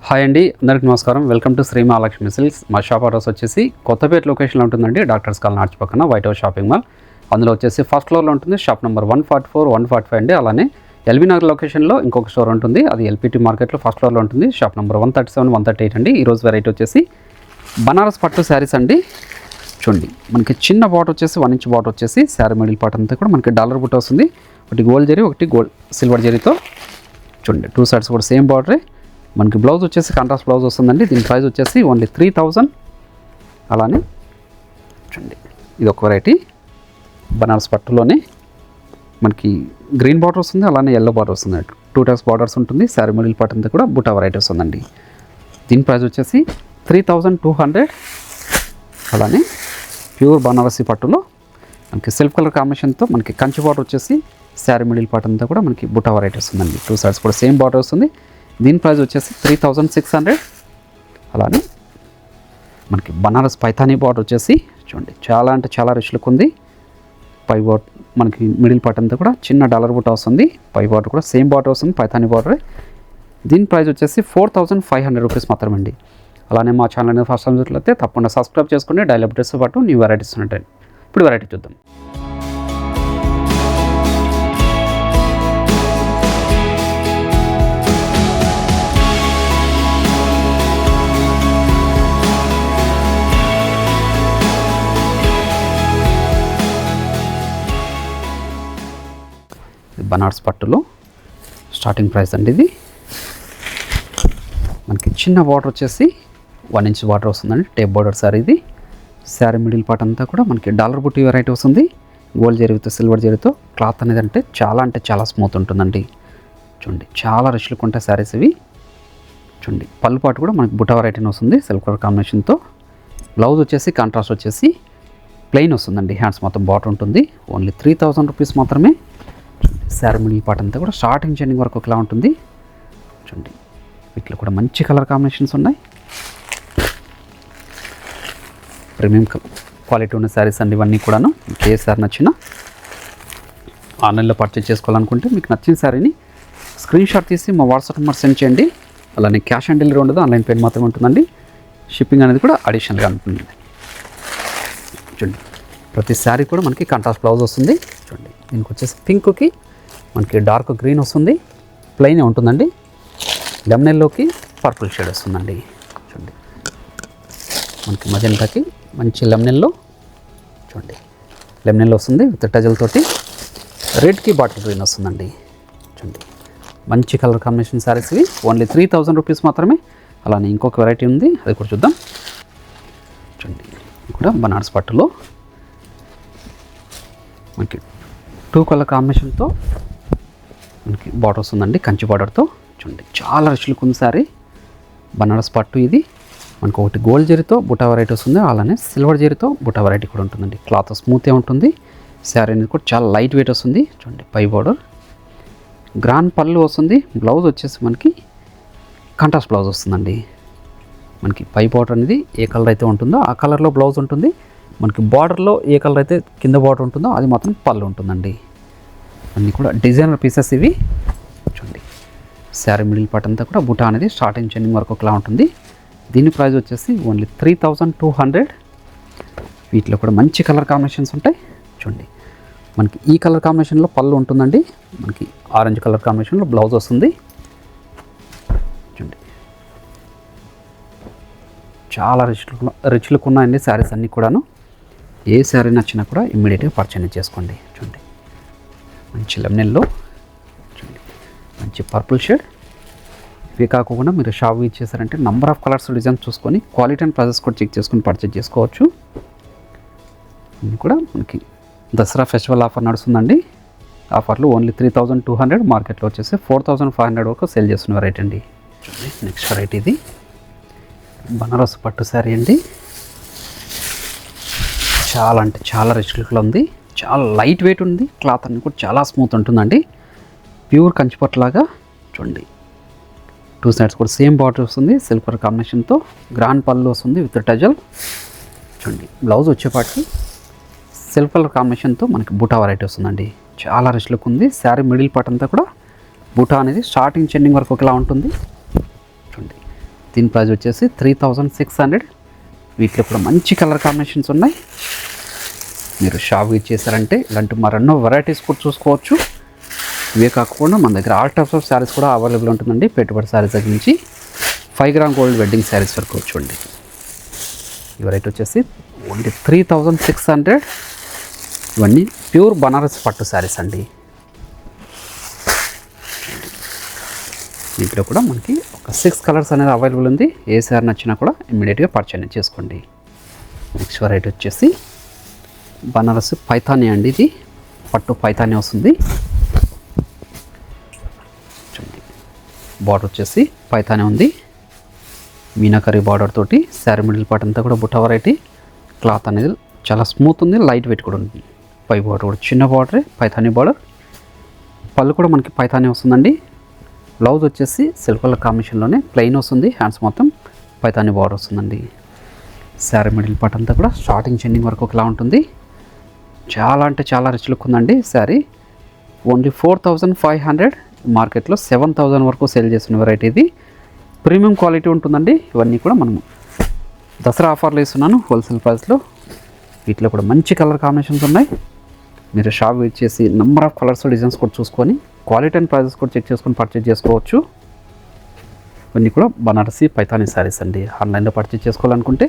Hi అండి, అందరికీ నమస్కారం. Welcome to Sri Mahalakshmi silks. మా షాప్ అడ్రస్ వచ్చేసి కొత్తపేట లొకేషన్లో ఉంటుందండి. డాక్టర్స్ కాలనీ ఆర్చ్ పక్కన వైట్ హౌస్ షాపింగ్ మాల్. అందులో వచ్చేసి ఫస్ట్ ఫ్లోర్లో ఉంటుంది. షాప్ నెంబర్ 144, 145 అండి. అలానే ఎల్బీ నగర్ లొకేషన్లో ఇంకొక స్టోర్ ఉంటుంది. అది ఎల్పిటి మార్కెట్లో ఫస్ట్ ఫ్లోర్లో ఉంటుంది. షాప్ నెంబర్ 137, 138 అండి. ఈరోజు వెరైటీ వచ్చేసి బనారస్ పట్టు శారీస్ అండి. చూడండి, మనకి చిన్న బాట్ వచ్చేసి 1 ఇంచ్ బాట్ వచ్చేసి శారీ మిడిల్ పార్ట్ అంతా కూడా మనకి డాలర్ బుట్ట వస్తుంది. ఒకటి గోల్డ్ జరీ, ఒకటి సిల్వర్ జరీతో. చూడండి, 2 సైడ్స్ కూడా సేమ్ బార్డరే. మనకి బ్లౌజ్ వచ్చేసి కాంట్రాస్ట్ బ్లౌజ్ వస్తుందండి. దీని ప్రైస్ వచ్చేసి ఓన్లీ 3000. అలానే చూడండి, ఇది ఒక వెరైటీ బనారస్ పట్టులోనే మనకి గ్రీన్ బార్డర్ వస్తుంది, అలానే ఎల్లో బార్డర్ వస్తుంది. 2 టైప్స్ బార్డర్స్ ఉంటుంది. శారీ మిడిల్ పార్ట్ అంతా కూడా బుటా వెరైటీ వస్తుందండి. దీని ప్రైస్ వచ్చేసి 3200. అలానే ప్యూర్ బనారసి పట్టులో మనకి సెల్ఫ్ కలర్ కాంబినేషన్తో మనకి కంచి బార్డర్ వచ్చేసి శారీ మిడిల్ పార్ట్ అంతా కూడా మనకి బుటా వెరైటీ వస్తుందండి. 2 సైడ్స్ కూడా సేమ్ బార్డర్ వస్తుంది. దీని ప్రైస్ వచ్చేసి 3600. అలానే మనకి బనారస్ పైథానీ బార్డర్ వచ్చేసి చూడండి, చాలా అంటే చాలా రిచ్ లుక్ ఉంది. పై బార్డర్ మనకి మిడిల్ పార్ట్ అంతా కూడా చిన్న డాలర్ బుట్ట వస్తుంది. పై బార్డర్ కూడా సేమ్ బార్డర్ వస్తుంది, పైథానీ బార్డర్. దీని ప్రైస్ వచ్చేసి 4500 రూపీస్ మాత్రమే అండి. అలానే మా ఛానల్ ఫస్ట్ టైం చూసినట్లయితే తప్పకుండా సబ్స్క్రైబ్ చేసుకుని డైలీ అప్డేట్స్తో పాటు న్యూ వెరైటీస్ ఉంటాయి. ఇప్పుడు వెరైటీ చూద్దాం. బనారస్ పట్టులో స్టార్టింగ్ ప్రైస్ అండి. ఇది మనకి చిన్న బార్డర్ వచ్చేసి 1 ఇంచ్ బార్డర్ వస్తుందండి. Tape border sorry. ఇది శారీ మిడిల్ పార్ట్ అంతా కూడా మనకి డాలర్ బుట్టి వెరైటీ వస్తుంది. గోల్డ్ జరీతో సిల్వర్ జరీతో. క్లాత్ అనేది అంటే చాలా స్మూత్ ఉంటుందండి. చూడండి, చాలా రిచ్ లుక్ ఉంటాయి శారీస్ ఇవి. చూడండి, పళ్ళు పాటు కూడా మనకి బుట్ట వెరైటీని వస్తుంది సెల్ఫ్ కలర్ కాంబినేషన్తో. బ్లౌజ్ వచ్చేసి కాంట్రాస్ట్ వచ్చేసి ప్లెయిన్ వస్తుందండి. హ్యాండ్స్ మొత్తం బార్డర్ ఉంటుంది. ఓన్లీ 3000 రూపీస్ మాత్రమే. శారీ మిడిల్ పార్ట్ అంతా కూడా స్టార్టింగ్ చెండింగ్ వరకు ఒకలా ఉంటుంది. చూడండి, వీటిలో కూడా మంచి కలర్ కాంబినేషన్స్ ఉన్నాయి. ప్రీమియం క్వాలిటీ ఉన్న శారీస్ అండి ఇవన్నీ కూడాను. మీకు ఏ శారీ నచ్చినా ఆన్లైన్లో పర్చేజ్ చేసుకోవాలనుకుంటే మీకు నచ్చిన శారీని స్క్రీన్ షాట్ తీసి మా వాట్సాప్ నెంబర్ సెండ్ చేయండి. అలానే క్యాష్ ఆన్ డెలివరీ ఉండదు, ఆన్లైన్ పేమెంట్ మాత్రమే ఉంటుందండి. షిప్పింగ్ అనేది కూడా అడిషనల్గా ఉంటుంది. చూడండి, ప్రతి శారీ కూడా మనకి కాంట్రాస్ట్ బ్లౌజ్ వస్తుంది. చూడండి, దీనికి వచ్చేసి పింక్కి మనకి డార్క్ గ్రీన్ వస్తుంది. ప్లెయిన్ ఉంటుందండి. లెమన్ ఎల్లోకి పర్పుల్ షేడ్ వస్తుందండి. చూడండి, మనకి మజెంటాకి మంచి లెమన్ ఎల్లో. చూడండి, లెమన్ ఎల్లో వస్తుంది విత్ టజల్ తోటి. రెడ్కి బాటిల్ గ్రీన్ వస్తుందండి. చూడండి, మంచి కలర్ కాంబినేషన్ శారీస్ ఇవి. ఓన్లీ 3000 రూపీస్ మాత్రమే. అలానే ఇంకొక వెరైటీ ఉంది, అది కూడా చూద్దాం. చూడండి, ఇది కూడా బనారస్ పట్టులో మనకి 2 కలర్ కాంబినేషన్తో మనకి బార్డర్ వస్తుందండి, కంచి బార్డర్తో. చూడండి, చాలా రిచ్ లుక్ ఉంది శారీ. బనారస్ పట్టు ఇది. మనకు ఒకటి గోల్డ్ జరీతో బుటా వెరైటీ వస్తుంది, అలానే సిల్వర్ జరీతో బుటా వెరైటీ కూడా ఉంటుందండి. క్లాత్ స్మూత్గా ఉంటుంది. శారీ అనేది కూడా చాలా లైట్ వెయిట్ వస్తుంది. చూడండి, పై బార్డర్ గ్రాండ్ పళ్ళు వస్తుంది. బ్లౌజ్ వచ్చేసి మనకి కాంట్రాస్ట్ బ్లౌజ్ వస్తుందండి. మనకి పై బార్డర్ అనేది ఏ కలర్ అయితే ఉంటుందో ఆ కలర్లో బ్లౌజ్ ఉంటుంది. మనకి బార్డర్లో ఏ కలర్ అయితే కింద బార్డర్ ఉంటుందో అది మాత్రం పళ్ళు ఉంటుందండి. అన్నీ కూడా డిజైనర్ పీసెస్ ఇవి. చూడండి, శారీ మిడిల్ పార్ట్ అంతా కూడా బుటా అనేది స్టార్టింగ్ చెండింగ్ వరకు ఒకలా ఉంటుంది. దీని ప్రైస్ వచ్చేసి ఓన్లీ 3200. వీటిలో కూడా మంచి కలర్ కాంబినేషన్స్ ఉంటాయి. చూడండి, మనకి ఈ కలర్ కాంబినేషన్లో పళ్ళు ఉంటుందండి. మనకి ఆరెంజ్ కలర్ కాంబినేషన్లో బ్లౌజ్ వస్తుంది. చూడండి, చాలా రిచ్ లుక్ ఉన్నాయండి శారీస్ అన్నీ కూడాను. ఏ శారీ నచ్చినా కూడా ఇమ్మీడియట్గా పర్చేజ్ చేసుకోండి. చూడండి, మంచి లెమన్ ఎల్లో. చూడండి, మంచి పర్పుల్ షేడ్. ఇవి కాకుండా మీరు షాప్ విజిట్ చేశారంటే నంబర్ ఆఫ్ కలర్స్ డిజైన్స్ చూసుకొని క్వాలిటీ అండ్ ప్రైజెస్ కూడా చెక్ చేసుకొని పర్చేజ్ చేసుకోవచ్చు. ఇది కూడా మనకి దసరా ఫెస్టివల్ ఆఫర్ నడుస్తుందండి. ఆఫర్లు ఓన్లీ 3200. మార్కెట్లో వచ్చేసి 4500 వరకు సేల్ చేస్తున్న వెరైటీ అండి. చూడండి, నెక్స్ట్ వెరైటీ ఇది బనారస్ పట్టు శారీ అండి. చాలా అంటే చాలా రిచ్ లుక్లో ఉంది. చాలా లైట్ వెయిట్ ఉంది. క్లాత్ అన్ని కూడా చాలా స్మూత్ ఉంటుందండి. ప్యూర్ కంచిపట్టు లాగా. చూడండి, 2 సైడ్స్ కూడా సేమ్ బార్డర్ వస్తుంది. సిల్వర్ కాంబినేషన్తో గ్రాండ్ పళ్ళు వస్తుంది విత్ టజల్. చూడండి, బ్లౌజ్ వచ్చేపాటికి సెల్ఫ్ కలర్ కాంబినేషన్తో మనకి బుటా వెరైటీ వస్తుందండి. చాలా రిచ్ లుక్ ఉంది. శారీ మిడిల్ పార్ట్ అంతా కూడా బూటా అనేది స్టార్టింగ్ చెండింగ్ వరకు ఒకలా ఉంటుంది. చూడండి దీని ప్రైస్ వచ్చేసి 3600. వీటిలో కూడా మంచి కలర్ కాంబినేషన్స్ ఉన్నాయి. మీరు షాప్ ఇచ్చేసారంటే ఇలాంటి మరెన్నో వెరైటీస్ కూడా చూసుకోవచ్చు. ఇవే కాకుండా మన దగ్గర ఆల్ టైప్స్ ఆఫ్ శారీస్ కూడా అవైలబుల్ ఉంటుందండి. పెట్టుబడి శారీస్ దగ్గర నుంచి 5 గ్రామ్ గోల్డ్ వెడ్డింగ్ శారీస్ వరకు చూడండి. ఈ వెరైటీ వచ్చేసి ఓన్లీ 3600. ఇవన్నీ ప్యూర్ బనారస్ పట్టు శారీస్ అండి. దీంట్లో కూడా మనకి ఒక 6 కలర్స్ అనేది అవైలబుల్ ఉంది. ఏ శారీ నచ్చినా కూడా ఇమ్మీడియట్గా పర్చేజ్ చేసుకోండి. నెక్స్ట్ వెరైటీ వచ్చేసి బనారస్ పైతానీ అండి. ఇది పట్టు పైతానీ వస్తుంది. చూడండి, బార్డర్ వచ్చేసి పైతానీ ఉంది. మీనాకరీ బార్డర్ తోటి శారీ మిడిల్ పార్ట్ అంతా కూడా బుట్ట వెరైటీ. క్లాత్ అనేది చాలా స్మూత్ ఉంది, లైట్ వెయిట్ కూడా ఉంది. పై బార్డర్ కూడా చిన్న బార్డరే, పైతానీ బార్డర్. పళ్ళు కూడా మనకి పైతానీ వస్తుందండి. బ్లౌజ్ వచ్చేసి సిల్క్ కలర్ కాంబినేషన్లోనే ప్లెయిన్ వస్తుంది. హ్యాండ్స్ మొత్తం పైతానీ బార్డర్ వస్తుందండి. శారీ మిడిల్ పార్ట్ అంతా కూడా స్టార్టింగ్ చెండింగ్ వరకు ఒకలా ఉంటుంది. చాలా అంటే చాలా రిచ్ లుక్ ఉందండి శారీ. ఓన్లీ 4500. మార్కెట్లో 7000 వరకు సేల్ చేస్తున్న వెరైటీ ఇది. ప్రీమియం క్వాలిటీ ఉంటుందండి. ఇవన్నీ కూడా మనము దసరా ఆఫర్లు ఇస్తున్నాను హోల్సేల్ ప్రైస్లో. వీటిలో కూడా మంచి కలర్ కాంబినేషన్స్ ఉన్నాయి. మీరు షాప్ విజిట్ చేసి నెంబర్ ఆఫ్ కలర్స్ డిజైన్స్ కూడా చూసుకొని క్వాలిటీ అండ్ ప్రైజెస్ కూడా చెక్ చేసుకొని పర్చేజ్ చేసుకోవచ్చు. ఇవన్నీ కూడా బనారసి పైతానీ శారీస్ అండి. ఆన్లైన్లో పర్చేజ్ చేసుకోవాలనుకుంటే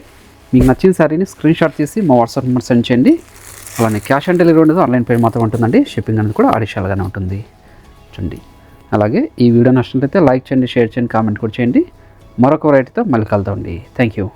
మీకు నచ్చిన శారీని స్క్రీన్ షాట్ తీసి మా వాట్సాప్ నెంబర్ సెండ్ చేయండి. అలానే క్యాష్ ఆన్ డెలివరీ ఉండదు, ఆన్లైన్ పే మాత్రం ఉంటుందండి. షిప్పింగ్ అనేది కూడా అడిషనల్గానే ఉంటుంది. చూడండి, అలాగే ఈ వీడియో నచ్చినట్లయితే లైక్ చేయండి, షేర్ చేయండి, కామెంట్ కూడా చేయండి. మరొక వెరైటీతో మళ్ళీ కలుద్దామండి. Thank you.